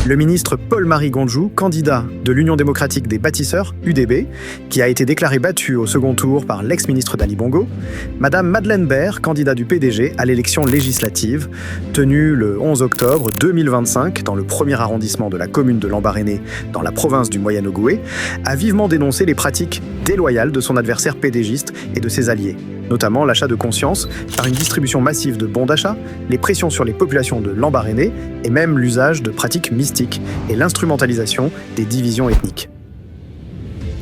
Le ministre Paul-Marie Gondjou, candidat de l'Union démocratique des bâtisseurs, UDB, qui a été déclaré battu au second tour par l'ex-ministre d'Ali Bongo, Madame Madeleine Baird, candidat du PDG à l'élection législative, tenue le 11 octobre 2025 dans le premier arrondissement de la commune de Lambaréné, dans la province du Moyen-Ogooué, a vivement dénoncé les pratiques déloyales de son adversaire pédégiste et de ses alliés, notamment l'achat de conscience par une distribution massive de bons d'achat, les pressions sur les populations de Lambaréné et même l'usage de pratiques mystiques et l'instrumentalisation des divisions ethniques.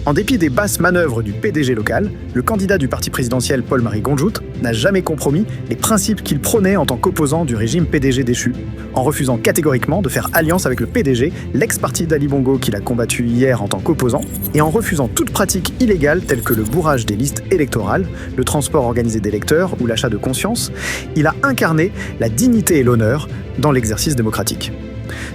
En dépit des basses manœuvres du PDG local, le candidat du parti présidentiel Paul-Marie Gondjou n'a jamais compromis les principes qu'il prônait en tant qu'opposant du régime PDG déchu, en refusant catégoriquement de faire alliance avec le PDG, l'ex-parti d'Ali Bongo qu'il a combattu hier en tant qu'opposant, et en refusant toute pratique illégale telle que le bourrage des listes électorales, le transport organisé d'électeurs ou l'achat de conscience. Il a incarné la dignité et l'honneur dans l'exercice démocratique.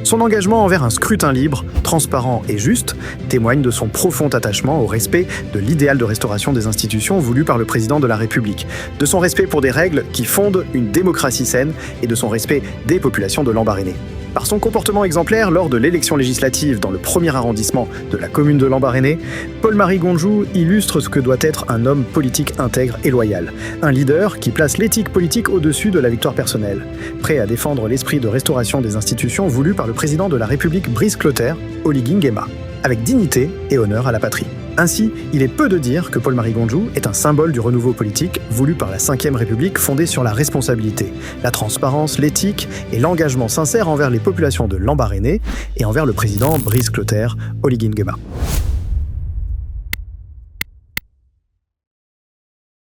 Son engagement envers un scrutin libre, transparent et juste témoigne de son profond attachement au respect de l'idéal de restauration des institutions voulu par le président de la République, de son respect pour des règles qui fondent une démocratie saine et de son respect des populations de Lambaréné. Par son comportement exemplaire lors de l'élection législative dans le premier arrondissement de la commune de Lambaréné, Paul-Marie Gondjou illustre ce que doit être un homme politique intègre et loyal, un leader qui place l'éthique politique au-dessus de la victoire personnelle, prêt à défendre l'esprit de restauration des institutions voulu par le président de la République Brice Clotaire, Oligui Nguema, avec dignité et honneur à la patrie. Ainsi, il est peu de dire que Paul-Marie Gondjou est un symbole du renouveau politique voulu par la Ve République fondée sur la responsabilité, la transparence, l'éthique et l'engagement sincère envers les populations de Lambaréné et envers le président Brice Clotaire, Oligui Nguema.